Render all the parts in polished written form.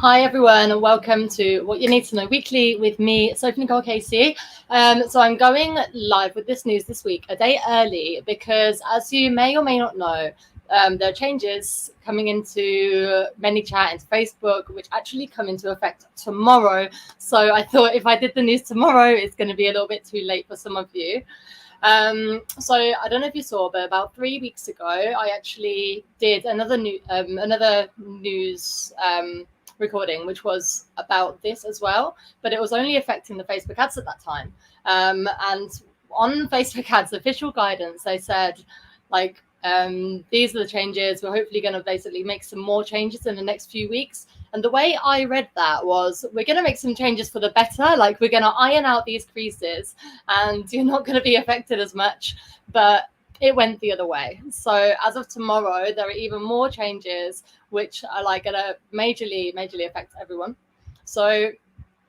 Hi everyone, and welcome to What You Need to Know Weekly with me, Sophie Nicole Casey. So I'm going live with this news this week a day early because, as you may or may not know, there are changes coming into ManyChat, into Facebook, which actually come into effect tomorrow. So I thought if I did the news tomorrow, it's going to be a little bit too late for some of you. So I don't know if you saw, but about 3 weeks ago, I actually did another news recording, which was about this as well, but it was only affecting the Facebook ads at that time. And on Facebook ads official guidance, they said, like, these are the changes. We're hopefully going to basically make some more changes in the next few weeks. And the way I read that was, we're going to make some changes for the better. Like, we're going to iron out these creases and you're not going to be affected as much. But it went the other way. So as of tomorrow, there are even more changes, which are like going to majorly affect everyone. So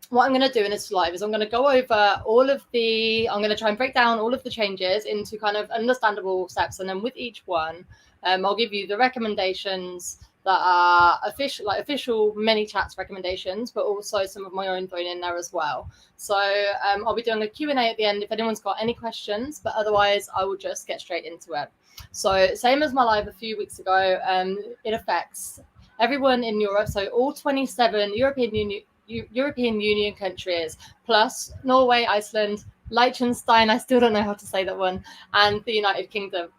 what I'm going to do in this live is I'm going to go over I'm going to try and break down all of the changes into kind of understandable steps. And then with each one, I'll give you the recommendations that are official ManyChat's recommendations, but also some of my own thrown in there as well. So I'll be doing a Q&A at the end if anyone's got any questions, but otherwise I will just get straight into it. So same as my live a few weeks ago, it affects everyone in Europe. So all 27 European Union countries, plus Norway, Iceland, Liechtenstein, I still don't know how to say that one, and the United Kingdom.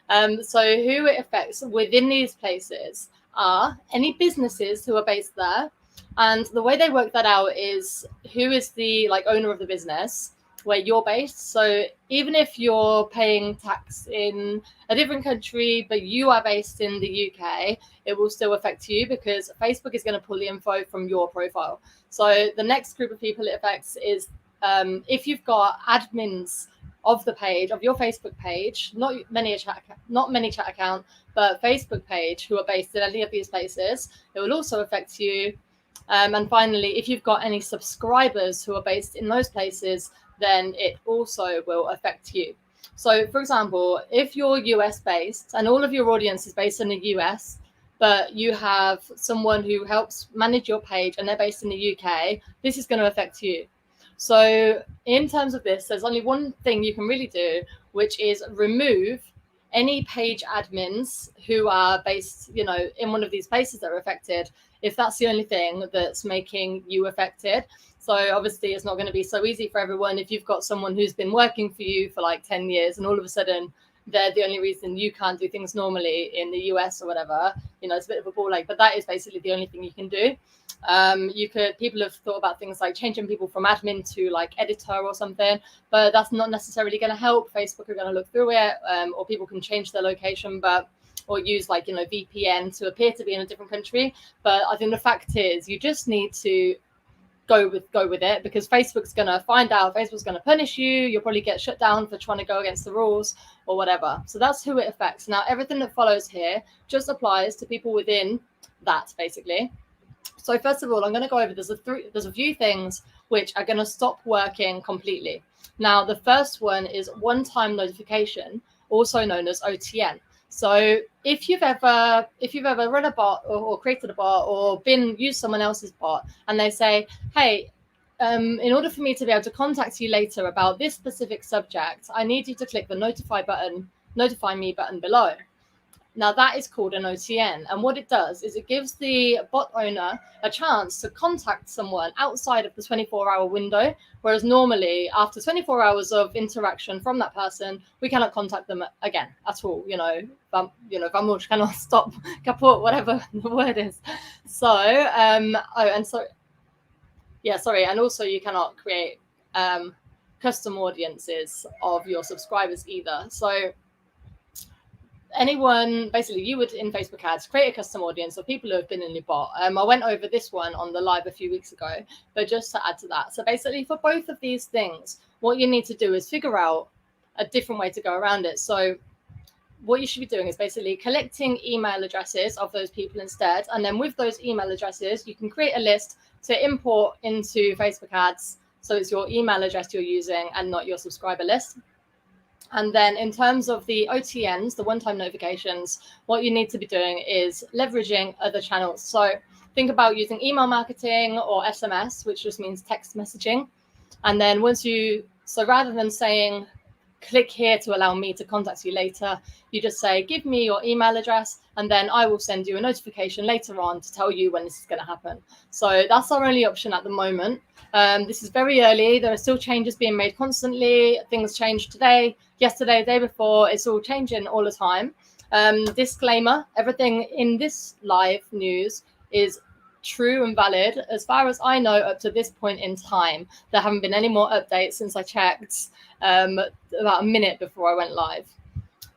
So who it affects within these places are any businesses who are based there. And the way they work that out is who is the owner of the business where you're based. So even if you're paying tax in a different country, but you are based in the UK, it will still affect you because Facebook is going to pull the info from your profile. So the next group of people it affects is if you've got admins of the page, of your Facebook page, not ManyChat account, but Facebook page, who are based in any of these places, it will also affect you. And finally, if you've got any subscribers who are based in those places, then it also will affect you. So, for example, if you're US based and all of your audience is based in the US, but you have someone who helps manage your page and they're based in the UK, this is going to affect you. So in terms of this, there's only one thing you can really do, which is remove any page admins who are based, in one of these places that are affected, if that's the only thing that's making you affected. So obviously it's not going to be so easy for everyone if you've got someone who's been working for you for like 10 years and all of a sudden they're the only reason you can't do things normally in the US or whatever. It's a bit of a ball ache, but that is basically the only thing you can do. People have thought about things like changing people from admin to like editor or something, but that's not necessarily going to help. Facebook are going to look through it, or people can change their location, or use VPN to appear to be in a different country. But I think the fact is you just need to go with it, because Facebook's going to find out, Facebook's going to punish you, you'll probably get shut down for trying to go against the rules or whatever. So that's who it affects. Now everything that follows here just applies to people within that, basically. So first of all, I'm going to go over, there's a few things which are going to stop working completely. Now the first one is one-time notification, also known as OTN. So if you've ever run a bot or created a bot or used someone else's bot, and they say, hey, in order for me to be able to contact you later about this specific subject, I need you to click the notify me button below. Now that is called an OTN. And what it does is it gives the bot owner a chance to contact someone outside of the 24-hour window, whereas normally after 24 hours of interaction from that person, we cannot contact them again at all. Vamos cannot stop, kaput, whatever the word is. So, and also you cannot create custom audiences of your subscribers either. So anyone, basically, you would in Facebook ads create a custom audience of people who have been in your bot. I went over this one on the live a few weeks ago, but just to add to that. So basically for both of these things, what you need to do is figure out a different way to go around it. So what you should be doing is basically collecting email addresses of those people instead. And then with those email addresses, you can create a list to import into Facebook ads. So it's your email address you're using and not your subscriber list. And then in terms of the OTNs, the one-time notifications, what you need to be doing is leveraging other channels. So think about using email marketing or SMS, which just means text messaging. And then so rather than saying, click here to allow me to contact you later, you just say, give me your email address, and then I will send you a notification later on to tell you when this is going to happen. So that's our only option at the moment. This is very early. There are still changes being made constantly. Things change today, yesterday, the day before. It's all changing all the time. Disclaimer, everything in this live news is true and valid. As far as I know, up to this point in time, there haven't been any more updates since I checked about a minute before I went live.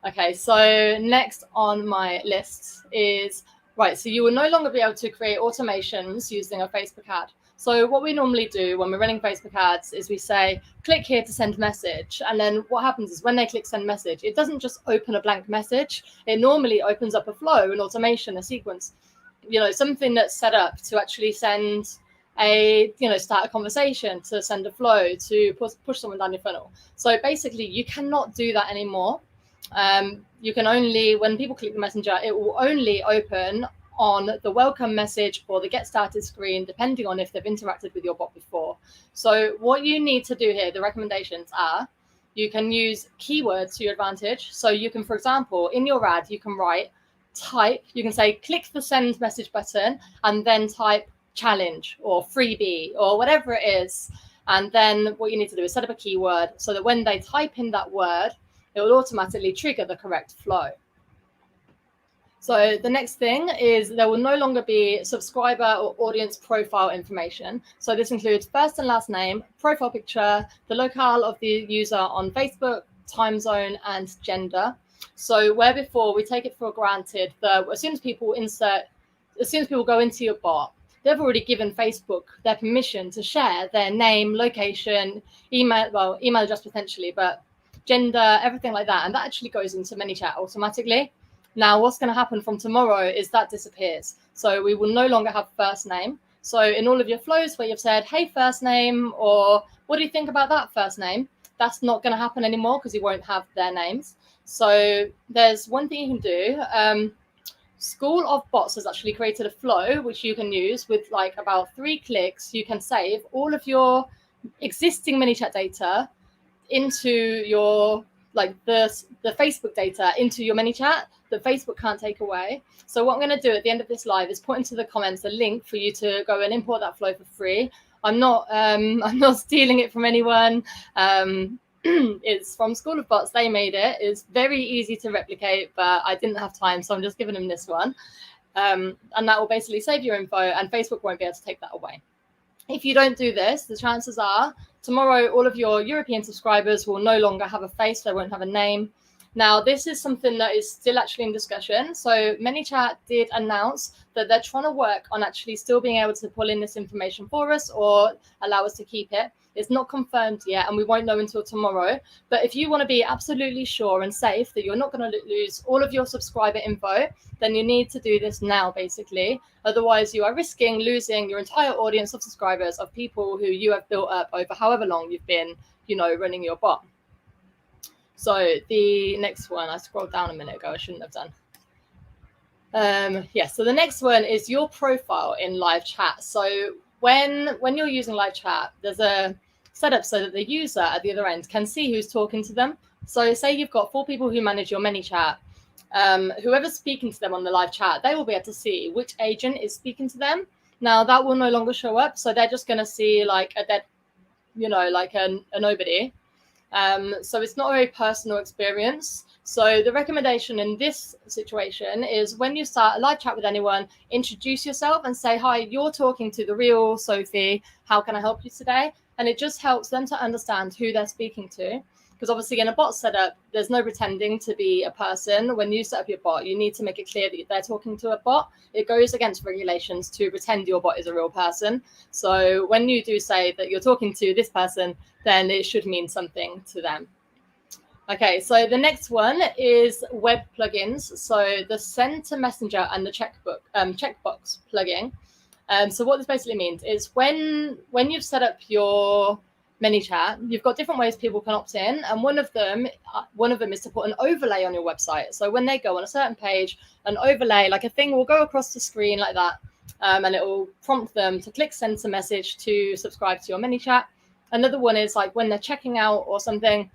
Okay, so next on my list is, right, so you will no longer be able to create automations using a Facebook ad. So what we normally do when we're running Facebook ads is we say, click here to send message. And then what happens is when they click send message, it doesn't just open a blank message. It normally opens up a flow, an automation, a sequence, something that's set up to actually send start a conversation, to send a flow, to push someone down your funnel. So basically you cannot do that anymore. You can only, when people click the messenger, it will only open on the welcome message or the get started screen, depending on if they've interacted with your bot before. So what you need to do here, the recommendations are, you can use keywords to your advantage. So you can, for example, in your ad, you can you can say, click the send message button and then type challenge or freebie or whatever it is. And then what you need to do is set up a keyword so that when they type in that word, it will automatically trigger the correct flow. So the next thing is there will no longer be subscriber or audience profile information. So this includes first and last name, profile picture, the locale of the user on Facebook, time zone, and gender. So where before we take it for granted that as soon as people go into your bot, they've already given Facebook their permission to share their name, location, email address potentially, but gender, everything like that. And that actually goes into ManyChat automatically. Now, what's going to happen from tomorrow is that disappears. So we will no longer have first name. So in all of your flows where you've said, hey, first name, or what do you think about that first name? That's not going to happen anymore because you won't have their names. So there's one thing you can do. School of Bots has actually created a flow which you can use with like about 3 clicks. You can save all of your existing ManyChat data into your the Facebook data into your ManyChat that Facebook can't take away. So what I'm going to do at the end of this live is put into the comments a link for you to go and import that flow for free. I'm not stealing it from anyone. It's from School of Bots. They made it. It's very easy to replicate, but I didn't have time, so I'm just giving them this one. And that will basically save your info, and Facebook won't be able to take that away. If you don't do this, the chances are tomorrow all of your European subscribers will no longer have a face. They won't have a name. Now, this is something that is still actually in discussion. So ManyChat did announce that they're trying to work on actually still being able to pull in this information for us or allow us to keep it. It's not confirmed yet, and we won't know until tomorrow. But if you want to be absolutely sure and safe that you're not going to lose all of your subscriber info, then you need to do this now, basically. Otherwise, you are risking losing your entire audience of subscribers, of people who you have built up over however long you've been, running your bot. So the next one, I scrolled down a minute ago. I shouldn't have done. So the next one is your profile in live chat. So when you're using live chat, there's a setup so that the user at the other end can see who's talking to them. So say you've got 4 people who manage your ManyChat. Whoever's speaking to them on the live chat, they will be able to see which agent is speaking to them. Now that will no longer show up. So they're just going to see like a dead, like a nobody. So it's not a very personal experience. So the recommendation in this situation is when you start a live chat with anyone, introduce yourself and say, hi, you're talking to the real Sophie. How can I help you today? And it just helps them to understand who they're speaking to. Because obviously in a bot setup, there's no pretending to be a person. When you set up your bot, you need to make it clear that they're talking to a bot. It goes against regulations to pretend your bot is a real person. So when you do say that you're talking to this person, then it should mean something to them. Okay, so the next one is web plugins. So the send to messenger and the checkbox plugin. So what this basically means is when you've set up your ManyChat, you've got different ways people can opt in, and one of them is to put an overlay on your website. So when they go on a certain page, an overlay, like a thing will go across the screen like that, and it will prompt them to click send to message to subscribe to your ManyChat. Another one is like when they're checking out or something,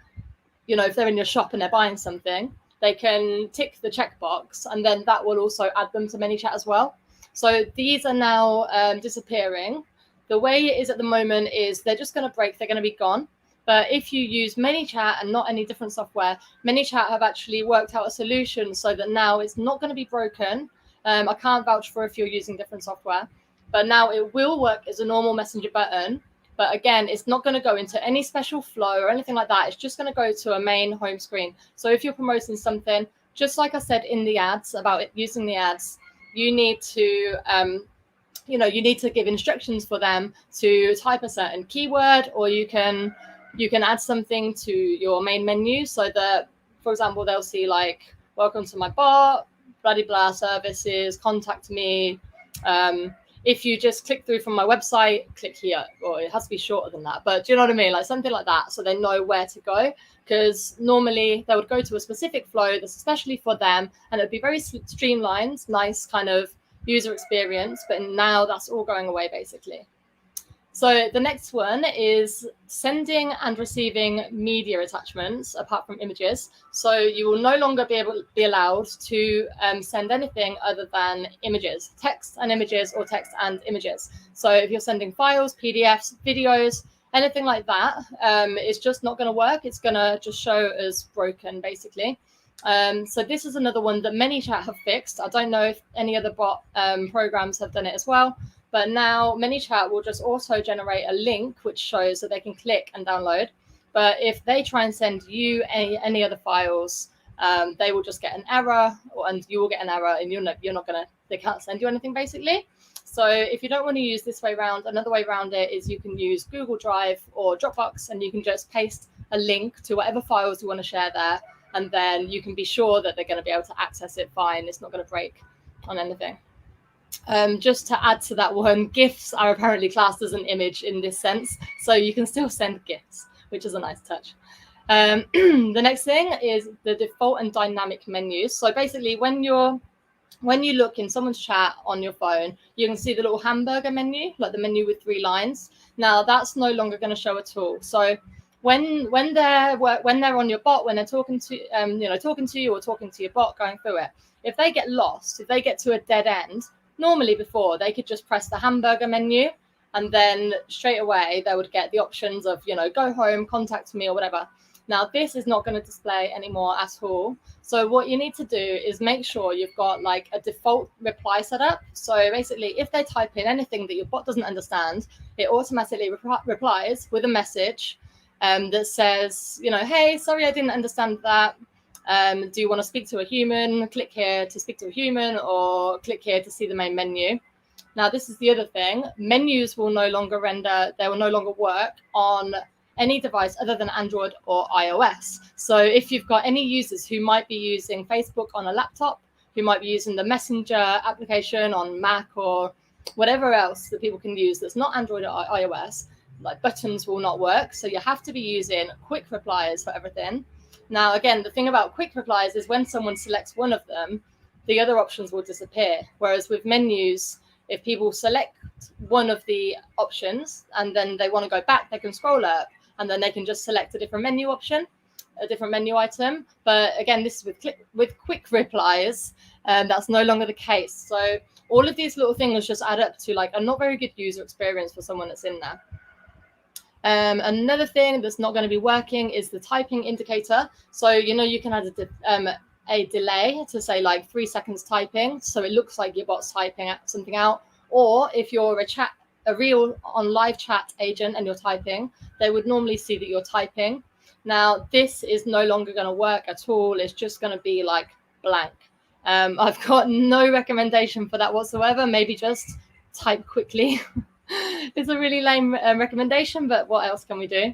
you know, if they're in your shop and they're buying something, they can tick the checkbox, and then that will also add them to ManyChat as well. So these are now disappearing. The way it is at the moment is they're just going to break, they're going to be gone. But if you use ManyChat and not any different software, ManyChat have actually worked out a solution so that now it's not going to be broken. I can't vouch for if you're using different software, but now it will work as a normal messenger button. But again, it's not going to go into any special flow or anything like that. It's just going to go to a main home screen. So if you're promoting something, just like I said in the ads about it, using the ads, you need to you need to give instructions for them to type a certain keyword, or you can add something to your main menu so that, for example, they'll see like, welcome to my bot, blah, blah, blah, services, contact me. If you just click through from my website, click here, or it has to be shorter than that. But do you know what I mean? Like something like that, so they know where to go. Because normally they would go to a specific flow that's especially for them, and it would be very streamlined, nice kind of user experience. But now that's all going away, basically. So the next one is sending and receiving media attachments apart from images. So you will no longer be allowed to send anything other than images, text and images, or text and images. So if you're sending files, PDFs, videos, anything like that, it's just not going to work. It's going to just show as broken, basically. So this is another one that ManyChat have fixed. I don't know if any other bot programs have done it as well. But now ManyChat will just auto generate a link which shows that they can click and download. But if they try and send you any other files, they will just get an error, and you will get an error, and they can't send you anything, basically. So if you don't want to use this way around, another way around it is you can use Google Drive or Dropbox, and you can just paste a link to whatever files you want to share there, and then you can be sure that they're going to be able to access it fine. It's not going to break on anything. Just to add to that one, GIFs are apparently classed as an image in this sense, so you can still send GIFs, which is a nice touch. The next thing is the default and dynamic menus. So basically, when you look in someone's chat on your phone, you can see the little hamburger menu, like the menu with 3 lines. Now that's no longer going to show at all. So when they're on your bot, when they're talking to you or talking to your bot, going through it, if they get lost, if they get to a dead end, normally before they could just press the hamburger menu, and then straight away they would get the options of, go home, contact me, or whatever. Now this is not going to display anymore at all. So what you need to do is make sure you've got like a default reply set up. So basically, if they type in anything that your bot doesn't understand, it automatically replies with a message that says, hey, sorry, I didn't understand that. Do you want to speak to a human? Click here to speak to a human, or click here to see the main menu. Now, this is the other thing. Menus will no longer they will no longer work on any device other than Android or iOS. So if you've got any users who might be using Facebook on a laptop, who might be using the Messenger application on Mac or whatever else that people can use that's not Android or iOS, like buttons will not work. So you have to be using quick replies for everything. Now, again, the thing about quick replies is when someone selects one of them, the other options will disappear. Whereas with menus, if people select one of the options and then they want to go back, they can scroll up and then they can just select a different menu option, a different menu item. But again, this is with quick replies, and that's no longer the case. So all of these little things just add up to like a not very good user experience for someone that's in there. Another thing that's not going to be working is the typing indicator. So, you can add a delay to say like 3 seconds typing. So it looks like your bot's typing something out. Or if you're a real on live chat agent and you're typing, they would normally see that you're typing. Now, this is no longer going to work at all. It's just going to be like blank. I've got no recommendation for that whatsoever. Maybe just type quickly. It's a really lame recommendation, but what else can we do?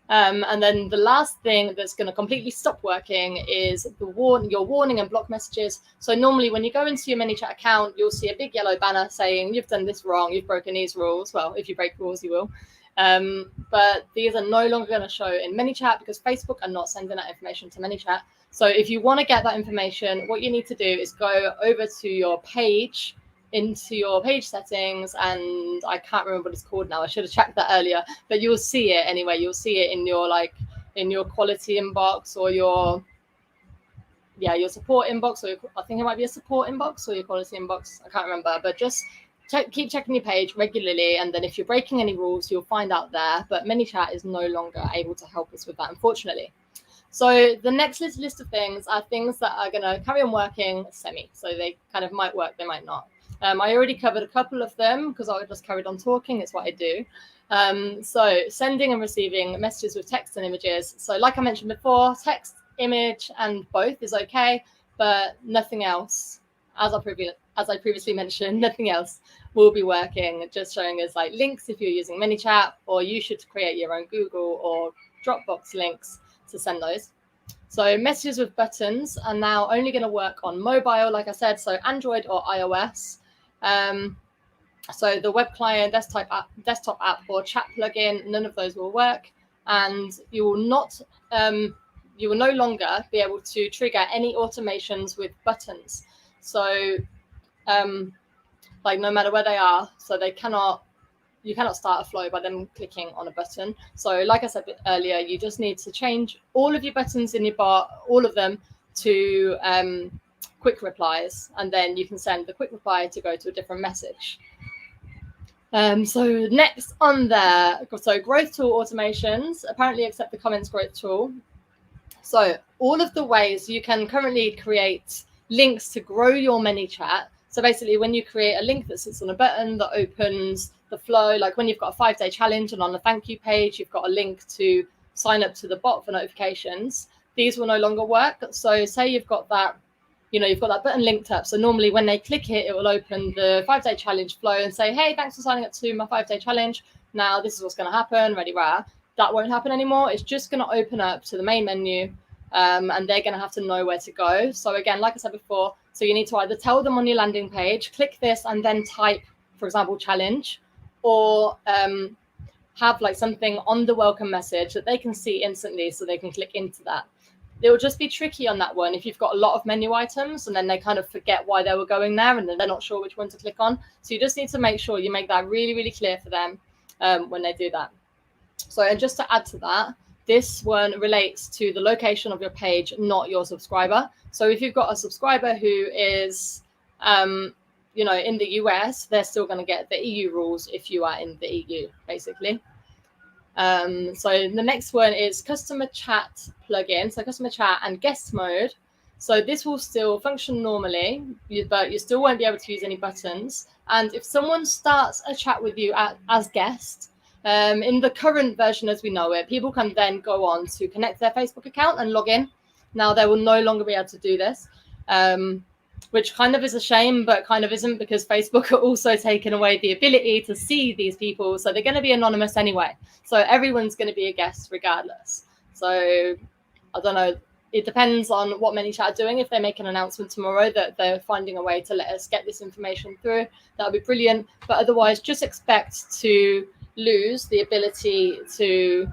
And then the last thing that's going to completely stop working is your warning and block messages. So normally when you go into your ManyChat account, you'll see a big yellow banner saying you've done this wrong, you've broken these rules. Well, if you break rules, you will. But these are no longer going to show in ManyChat because Facebook are not sending that information to ManyChat. So if you want to get that information, what you need to do is go over to your page into your page settings, and I can't remember what it's called now. I should have checked that earlier, but you'll see it anyway. You'll see it in your quality inbox or your support inbox, or I think it might be a support inbox or your quality inbox. I can't remember, but just keep checking your page regularly, and then if you're breaking any rules, you'll find out there. But ManyChat is no longer able to help us with that, unfortunately. So the next list of things are things that are going to carry on working semi. So they kind of might work, they might not. I already covered a couple of them because I just carried on talking. It's what I do. So sending and receiving messages with text and images. So like I mentioned before, text, image, and both is okay, but nothing else. As I previously mentioned, nothing else will be working. Just showing us like links if you're using ManyChat, or you should create your own Google or Dropbox links to send those. So messages with buttons are now only going to work on mobile, like I said, so Android or iOS. So the web client, desktop app, or chat plugin, none of those will work, and you will no longer be able to trigger any automations with buttons. So, like no matter where they are, so you cannot start a flow by them clicking on a button. So like I said earlier, you just need to change all of your buttons in your bot, all of them, to quick replies, and then you can send the quick reply to go to a different message. So next on there, so growth tool automations apparently accept the comments growth tool. So all of the ways you can currently create links to grow your ManyChat. So basically, when you create a link that sits on a button that opens the flow, like when you've got a 5-day challenge and on the thank you page, you've got a link to sign up to the bot for notifications, these will no longer work. So say you've got that button linked up. So normally when they click it, it will open the 5-day challenge flow and say, hey, thanks for signing up to my 5-day challenge. Now this is what's going to happen, ready, rah. That won't happen anymore. It's just going to open up to the main menu, and they're going to have to know where to go. So again, like I said before, so you need to either tell them on your landing page, click this and then type, for example, challenge, or have like something on the welcome message that they can see instantly so they can click into that. It will just be tricky on that one if you've got a lot of menu items and then they kind of forget why they were going there and then they're not sure which one to click on. So you just need to make sure you make that really, really clear for them when they do that. So, and just to add to that, this one relates to the location of your page, not your subscriber. So if you've got a subscriber who is, in the US, they're still going to get the EU rules if you are in the EU, basically. So the next one is customer chat plugin. So customer chat and guest mode. So this will still function normally, but you still won't be able to use any buttons. And if someone starts a chat with you as guest, in the current version as we know it, people can then go on to connect their Facebook account and log in. Now they will no longer be able to do this, which kind of is a shame, but kind of isn't, because Facebook are also taking away the ability to see these people. So they're going to be anonymous anyway. So everyone's going to be a guest regardless. So I don't know. It depends on what ManyChat are doing. If they make an announcement tomorrow that they're finding a way to let us get this information through, that would be brilliant. But otherwise, just expect to lose the ability to,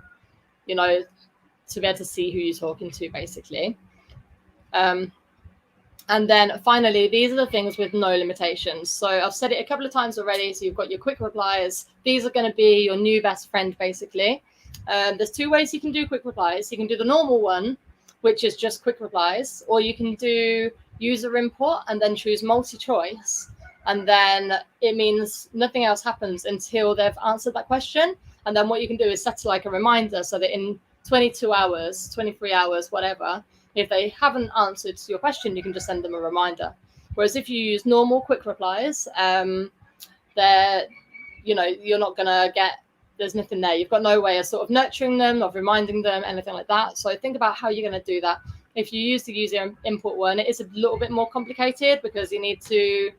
to be able to see who you're talking to, basically. And then finally, these are the things with no limitations. So I've said it a couple of times already. So you've got your quick replies. These are going to be your new best friend, basically. There's two ways you can do quick replies. You can do the normal one, which is just quick replies, or you can do user input and then choose multi-choice. And then it means nothing else happens until they've answered that question. And then what you can do is set like a reminder so that in 22 hours, 23 hours, whatever, if they haven't answered your question, you can just send them a reminder. Whereas if you use normal quick replies, you're not going to get, there's nothing there. You've got no way of sort of nurturing them, of reminding them, anything like that. So think about how you're going to do that. If you use the user input one, it is a little bit more complicated because you need to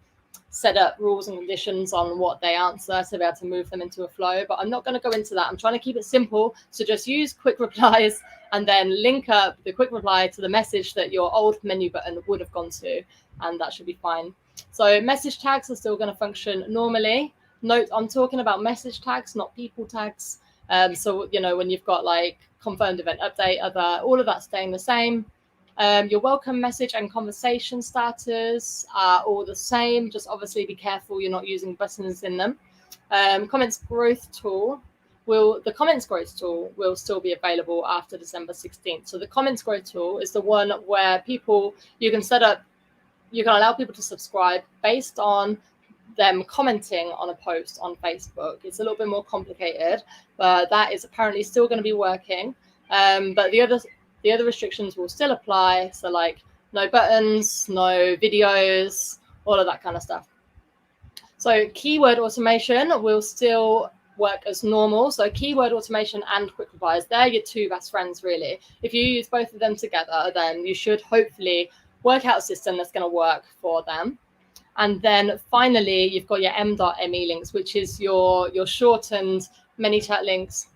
set up rules and conditions on what they answer to be able to move them into a flow. But I'm not going to go into that. I'm trying to keep it simple. So just use quick replies and then link up the quick reply to the message that your old menu button would have gone to, and that should be fine. So message tags are still going to function normally. Note, I'm talking about message tags, not people tags. So, when you've got like confirmed event update, all of that staying the same. Your welcome message and conversation starters are all the same. Just obviously be careful you're not using buttons in them. Comments growth tool the comments growth tool will still be available after December 16th. So the comments growth tool is the one where you can allow people to subscribe based on them commenting on a post on Facebook. It's a little bit more complicated, but that is apparently still going to be working. But the other restrictions will still apply. So like no buttons, no videos, all of that kind of stuff. So keyword automation will still work as normal. So keyword automation and quick replies, they're your two best friends, really. If you use both of them together, then you should hopefully work out a system that's going to work for them. And then finally, you've got your m.me links, which is your shortened ManyChat links.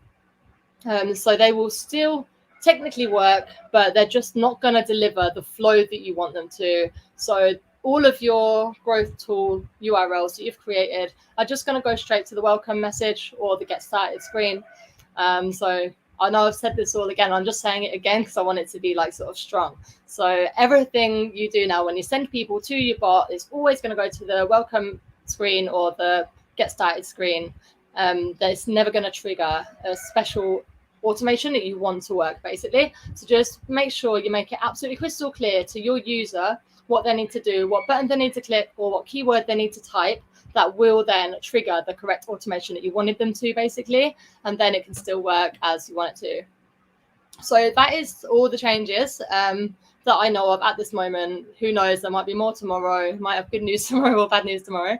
So they will still technically work, but they're just not going to deliver the flow that you want them to. So all of your growth tool URLs that you've created are just going to go straight to the welcome message or the get started screen. So I know I've said this all again. I'm just saying it again because I want it to be like sort of strong. So everything you do now, when you send people to your bot, it's always going to go to the welcome screen or the get started screen. That's never going to trigger a special automation that you want to work, basically. So just make sure you make it absolutely crystal clear to your user what they need to do, what button they need to click, or what keyword they need to type that will then trigger the correct automation that you wanted them to, basically, and then it can still work as you want it to. So that is all the changes that I know of at this moment. Who knows, there might be more tomorrow, might have good news tomorrow or bad news tomorrow.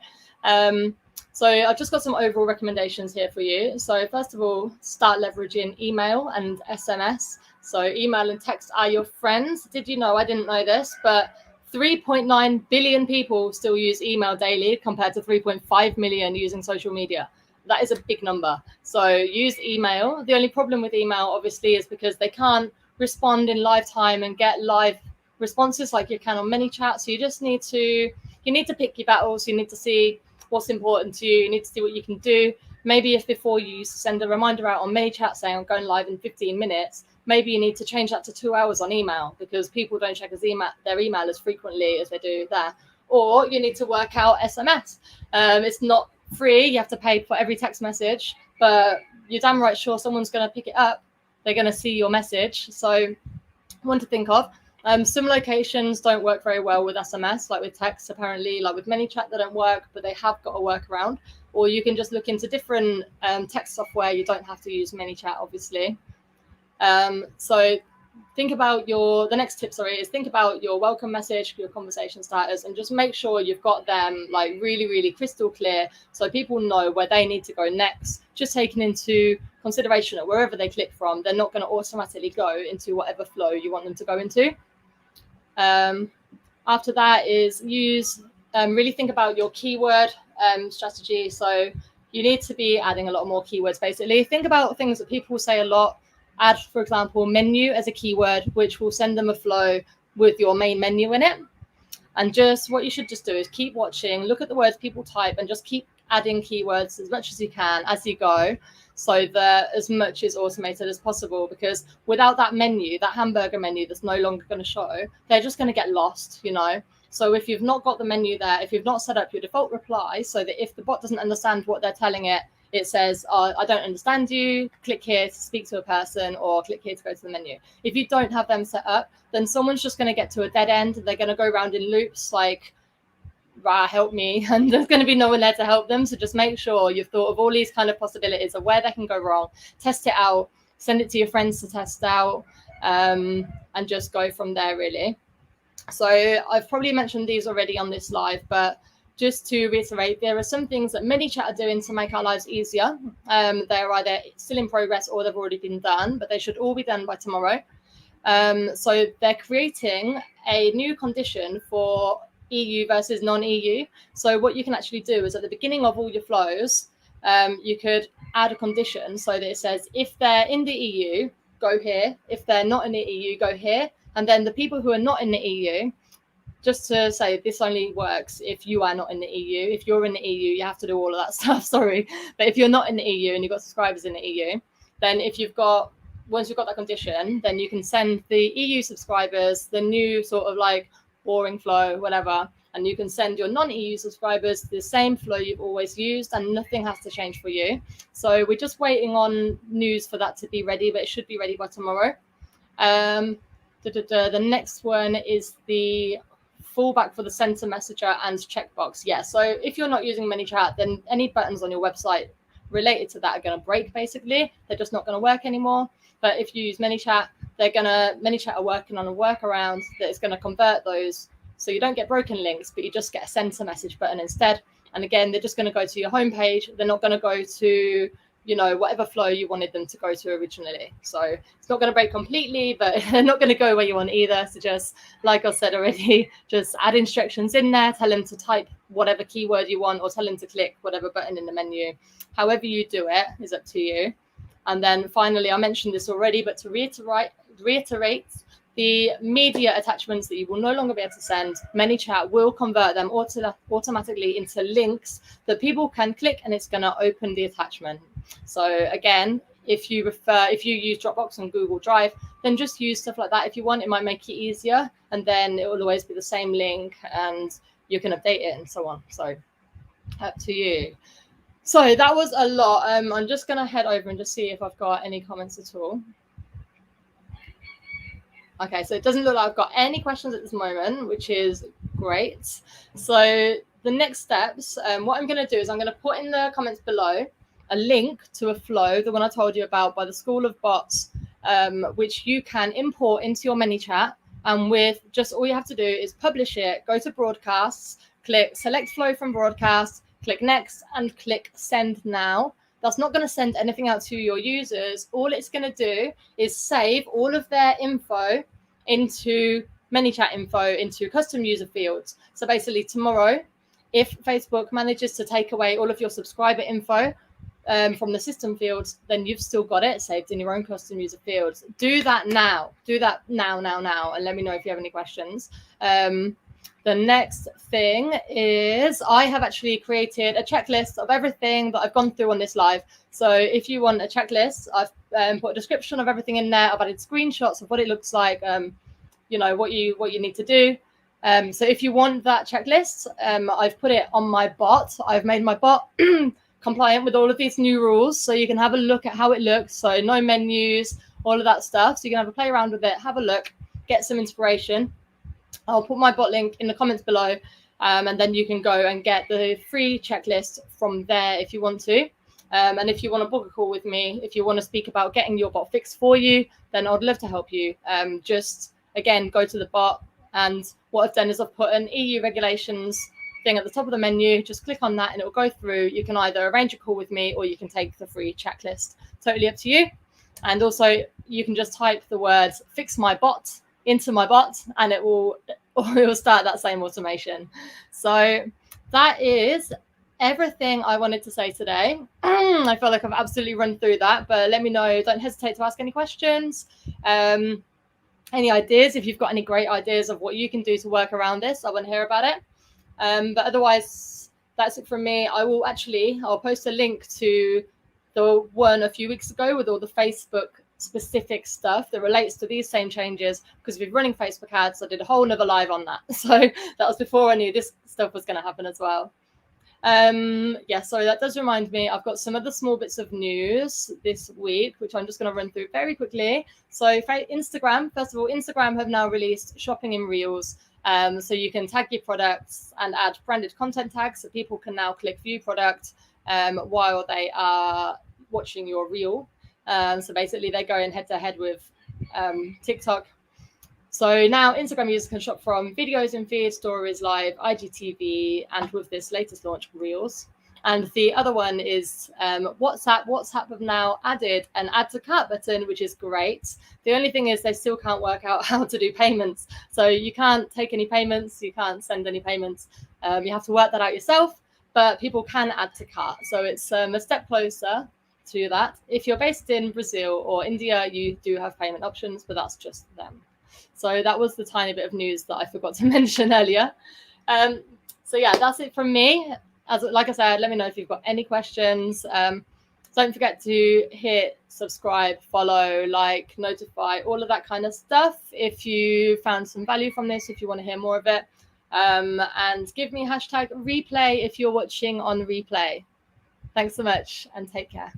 So I've just got some overall recommendations here for you. So first of all, start leveraging email and SMS. So email and text are your friends. Did you know, I didn't know this, but 3.9 billion people still use email daily compared to 3.5 million using social media. That is a big number. So use email. The only problem with email, obviously, is because they can't respond in live time and get live responses like you can on ManyChat. So you just need to pick your battles. You need to see what's important to you. You need to see what you can do. Maybe if before you send a reminder out on ManyChat saying I'm going live in 15 minutes, maybe you need to change that to 2 hours on email because people don't check their email as frequently as they do there. Or you need to work out SMS. It's not free. You have to pay for every text message, but you're damn right sure someone's going to pick it up. They're going to see your message. So one to think of. Some locations don't work very well with SMS, like with text, apparently. Like with ManyChat, they don't work, but they have got a workaround. Or you can just look into different text software. You don't have to use ManyChat, obviously. So think about the next tip, is think about your welcome message, your conversation starters, and just make sure you've got them like really, really crystal clear so people know where they need to go next. Just taking into consideration that wherever they click from, they're not going to automatically go into whatever flow you want them to go into. After that is really think about your keyword strategy. So you need to be adding a lot more keywords, basically. Think about things that people say a lot. Add, for example, menu as a keyword, which will send them a flow with your main menu in it. And just what you should just do is keep watching, look at the words people type, and just keep adding keywords as much as you can as you go, so that as much is automated as possible. Because without that menu, that hamburger menu that's no longer going to show, they're just going to get lost, you know. So if you've not got the menu there, if you've not set up your default reply so that if the bot doesn't understand what they're telling it, it says, I don't understand you, click here to speak to a person, or click here to go to the menu. If you don't have them set up, then someone's just going to get to a dead end. They're going to go around in loops like, rah, help me. And there's going to be no one there to help them. So just make sure you've thought of all these kind of possibilities of where they can go wrong, test it out, send it to your friends to test out, and just go from there, really. So I've probably mentioned these already on this live, but just to reiterate, there are some things that ManyChat are doing to make our lives easier. They're either still in progress or they've already been done, but they should all be done by tomorrow. So they're creating a new condition for EU versus non-EU. So what you can actually do is at the beginning of all your flows, you could add a condition so that it says, if they're in the EU, go here. If they're not in the EU, go here. And then the people who are not in the EU, just to say this only works if you are not in the EU. If you're in the EU, you have to do all of that stuff, sorry. But if you're not in the EU and you've got subscribers in the EU, then if you've got once you've got that condition, then you can send the EU subscribers the new sort of like boring flow, whatever, and you can send your non-EU subscribers the same flow you've always used, and nothing has to change for you. So we're just waiting on news for that to be ready, but it should be ready by tomorrow. The next one is the fallback for the center messenger and checkbox. Yeah, so if you're not using ManyChat, then any buttons on your website related to that are going to break, basically. They're just not going to work anymore. But if you use ManyChat, ManyChat are working on a workaround that is going to convert those so you don't get broken links, but you just get a send a message button instead. And again, they're just going to go to your homepage. They're not going to go to, you know, whatever flow you wanted them to go to originally. So it's not going to break completely, but they're not going to go where you want either. So just, like I said already, just add instructions in there, tell them to type whatever keyword you want, or tell them to click whatever button in the menu. However you do it is up to you. And then finally, I mentioned this already, but to reiterate, the media attachments that you will no longer be able to send, ManyChat will convert them automatically into links that people can click, and it's going to open the attachment. So again, if you use Dropbox and Google Drive, then just use stuff like that if you want. It might make it easier, and then it will always be the same link, and you can update it and so on. So up to you. So that was a lot. I'm just going to head over and just see if I've got any comments at all. Okay, so it doesn't look like I've got any questions at this moment, which is great. So the next steps, what I'm going to do is I'm going to put in the comments below a link to a flow, the one I told you about by the School of Bots, which you can import into your ManyChat. And with just all you have to do is publish it, go to broadcasts, click select flow from broadcast, click next, and click send now. That's not going to send anything out to your users. All it's going to do is save all of their info into ManyChat info into custom user fields. So basically tomorrow, if Facebook manages to take away all of your subscriber info from the system fields, then you've still got it saved in your own custom user fields. Do that now. Do that now, and let me know if you have any questions. The next thing is I have actually created a checklist of everything that I've gone through on this live. So if you want a checklist, I've put a description of everything in there. I've added screenshots of what it looks like, you know, what you need to do. So if you want that checklist, I've put it on my bot. I've made my bot compliant with all of these new rules, so you can have a look at how it looks. So no menus, all of that stuff. So you can have a play around with it, have a look, get some inspiration. I'll put my bot link in the comments below, and then you can go and get the free checklist from there if you want to. And if you want to book a call with me, if you want to speak about getting your bot fixed for you, then I'd love to help you. Just, again, go to the bot. And what I've done is I've put an EU regulations thing at the top of the menu. Just click on that and it will go through. You can either arrange a call with me or you can take the free checklist. Totally up to you. And also, you can just type the words fix my bot into my bot and it will start that same automation. So that is everything I wanted to say today. I feel like I've absolutely run through that, but let me know. Don't hesitate to ask any questions. Any ideas? If you've got any great ideas of what you can do to work around this, I want to hear about it. But otherwise, that's it from me. I'll post a link to the one a few weeks ago with all the Facebook specific stuff that relates to these same changes, because we're running Facebook ads. I did a whole nother live on that. So that was before I knew this stuff was going to happen as well. Yeah, sorry, that does remind me, I've got some other small bits of news this week, which I'm just going to run through very quickly. So Instagram, first of all, Instagram have now released shopping in Reels. So you can tag your products and add branded content tags, so people can now click view product while they are watching your reel. So basically they're going head to head with TikTok. So now Instagram users can shop from videos in feed, stories, live, IGTV, and with this latest launch, Reels. And the other one is WhatsApp. WhatsApp have now added an add to cart button, which is great. The only thing is they still can't work out how to do payments. So you can't take any payments. You can't send any payments. You have to work that out yourself, but people can add to cart. So it's a step closer to that. If you're based in Brazil or India, you do have payment options, but that's just them. So that was the tiny bit of news that I forgot to mention earlier. So yeah, that's it from me. Like I said, let me know if you've got any questions. Don't forget to hit subscribe, follow, like, notify, all of that kind of stuff if you found some value from this, if you want to hear more of it. And give me hashtag replay if you're watching on replay. Thanks so much and take care.